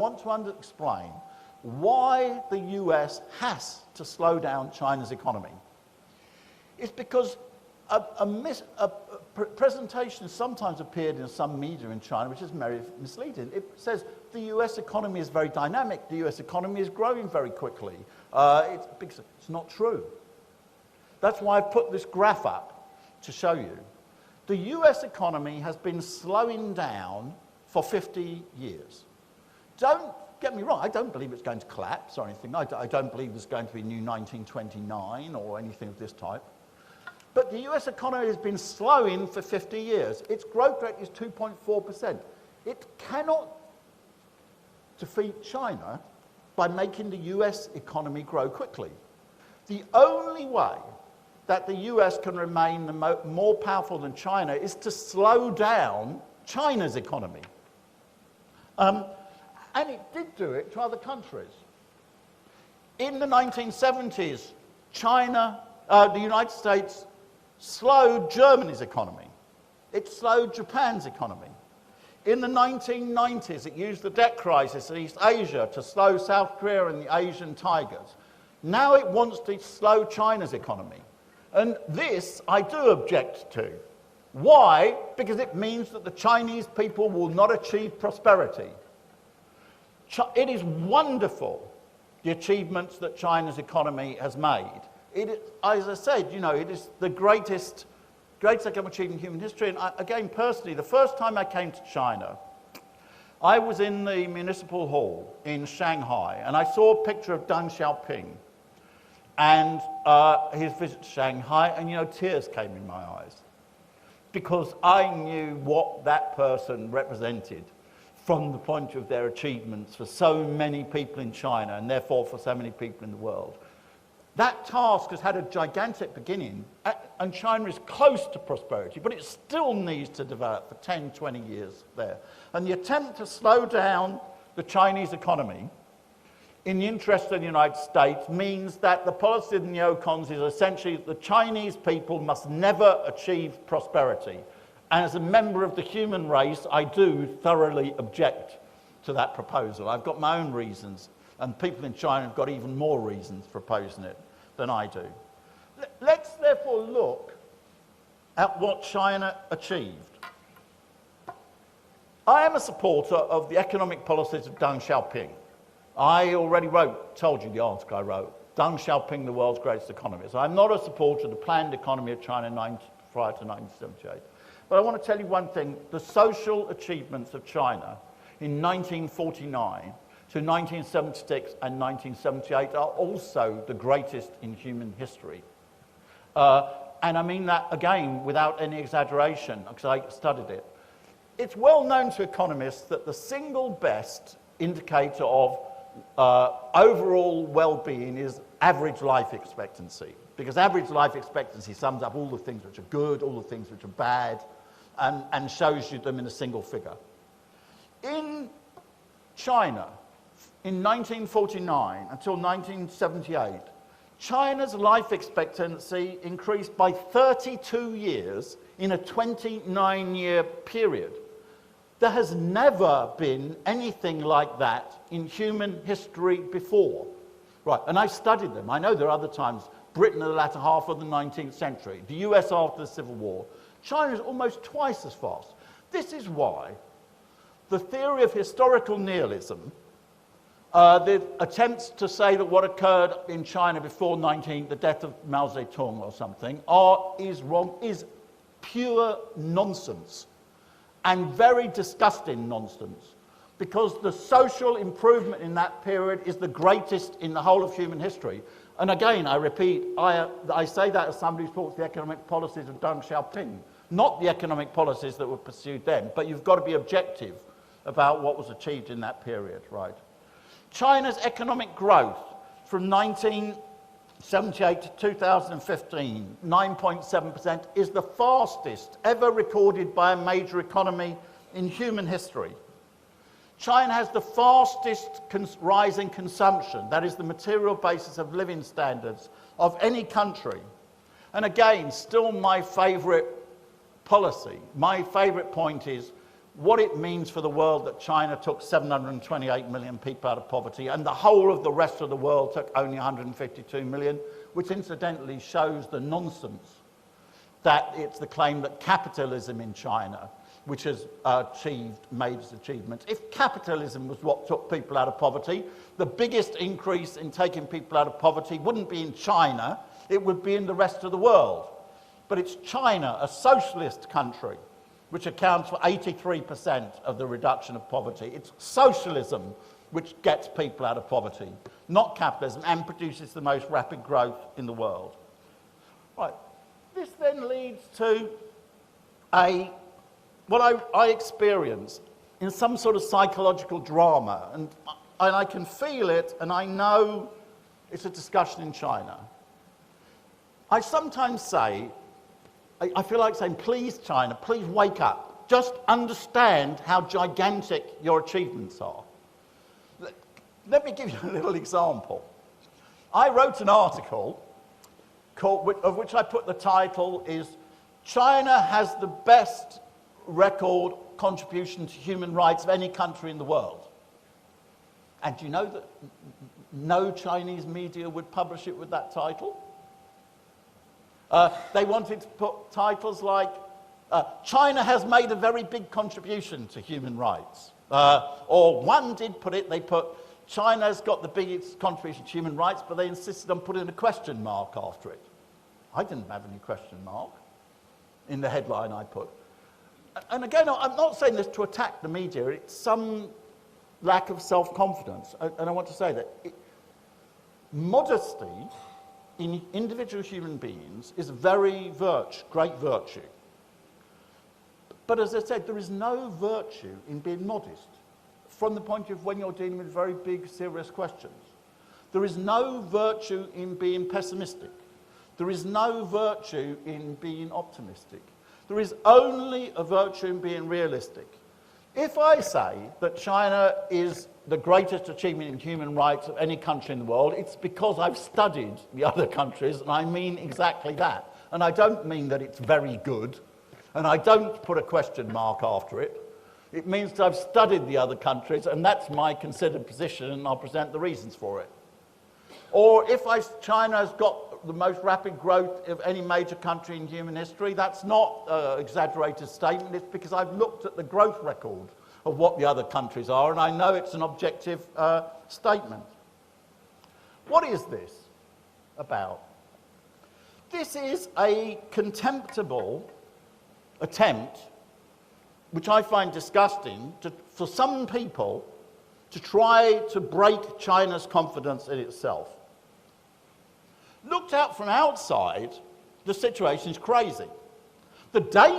I want to explain why the US has to slow down China's economy. It's because a presentation sometimes appeared in some media in China, which is very misleading. It says the US economy is very dynamic, the US economy is growing very quickly. It's not true. That's why I've put this graph up to show you. The US economy has been slowing down for 50 years. Don't get me wrong, I don't believe it's going to collapse or anything. I don't believe there's going to be a new 1929 or anything of this type. But the US economy has been slowing for 50 years. Its growth rate is 2.4%. It cannot defeat China by making the US economy grow quickly. The only way that the US can remain more powerful than China is to slow down China's economy. And it did do it to other countries. In the 1970s, the United States slowed Germany's economy. It slowed Japan's economy. In the 1990s, it used the debt crisis in East Asia to slow South Korea and the Asian tigers. Now it wants to slow China's economy. And this I do object to. Why? Because it means that the Chinese people will not achieve prosperity. It is wonderful, the achievements that China's economy has made. As I said, you know, it is the greatest economic achievement in human history. And again, personally, the first time I came to China, I was in the municipal hall in Shanghai, and I saw a picture of Deng Xiaoping and his visit to Shanghai, and, you know, tears came in my eyes because I knew what that person represented from the point of view of their achievements for so many people in China and therefore for so many people in the world. That task has had a gigantic beginning, and China is close to prosperity, but it still needs to develop for 10, 20 years there. And the attempt to slow down the Chinese economy in the interest of the United States means that the policy of the neocons is essentially that the Chinese people must never achieve prosperity. And as a member of the human race, I do thoroughly object to that proposal. I've got my own reasons, and people in China have got even more reasons for opposing it than I do. Let's therefore look at what China achieved. I am a supporter of the economic policies of Deng Xiaoping. I already told you the article I wrote, Deng Xiaoping, the world's greatest economist. I'm not a supporter of the planned economy of China prior to 1978. But I want to tell you one thing, the social achievements of China in 1949 to 1976 and 1978 are also the greatest in human history. And I mean that, again, without any exaggeration, because I studied it. It's well known to economists that the single best indicator of overall well-being is average life expectancy, because average life expectancy sums up all the things which are good, all the things which are bad, and shows you them in a single figure. In China, in 1949 until 1978, China's life expectancy increased by 32 years in a 29-year period. There has never been anything like that in human history before. Right, and I studied them. I know there are other times, Britain in the latter half of the 19th century, the US after the Civil War. China is almost twice as fast. This is why the theory of historical nihilism, the attempts to say that what occurred in China before the death of Mao Zedong or something, is wrong, is pure nonsense, and very disgusting nonsense, because the social improvement in that period is the greatest in the whole of human history. And again, I repeat, I say that as somebody who supports the economic policies of Deng Xiaoping, not the economic policies that were pursued then, but you've got to be objective about what was achieved in that period, right? China's economic growth from 1978 to 2015, 9.7%, is the fastest ever recorded by a major economy in human history. China has the fastest rise in consumption, that is the material basis of living standards, of any country. And again, still my favourite policy, my favourite point is what it means for the world that China took 728 million people out of poverty and the whole of the rest of the world took only 152 million, which incidentally shows the nonsense that it's the claim that capitalism in China, which has made its achievements. If capitalism was what took people out of poverty, the biggest increase in taking people out of poverty wouldn't be in China, it would be in the rest of the world. But it's China, a socialist country, which accounts for 83% of the reduction of poverty. It's socialism which gets people out of poverty, not capitalism, and produces the most rapid growth in the world. Right. This then leads to what I experience in some sort of psychological drama, and I can feel it, and I know it's a discussion in China. I sometimes say, I feel like saying, please China, please wake up. Just understand how gigantic your achievements are. Let me give you a little example. I wrote an article of which I put the title is, China has the best record contribution to human rights of any country in the world. And do you know that no Chinese media would publish it with that title? They wanted to put titles like, China has made a very big contribution to human rights. Or one did put it, they put, China's got the biggest contribution to human rights, but they insisted on putting a question mark after it. I didn't have any question mark in the headline I put. And again, I'm not saying this to attack the media, it's some lack of self-confidence. And I want to say that modesty in individual human beings is a great virtue. But as I said, there is no virtue in being modest from the point of view when you're dealing with very big, serious questions. There is no virtue in being pessimistic. There is no virtue in being optimistic. There is only a virtue in being realistic. If I say that China is the greatest achievement in human rights of any country in the world, it's because I've studied the other countries, and I mean exactly that. And I don't mean that it's very good, and I don't put a question mark after it. It means that I've studied the other countries, and that's my considered position, and I'll present the reasons for it. Or if China has got the most rapid growth of any major country in human history, that's not an exaggerated statement, it's because I've looked at the growth record of what the other countries are, and I know it's an objective statement. What is this about? This is a contemptible attempt, which I find disgusting, for some people to try to break China's confidence in itself. Looked at from outside, the situation is crazy. The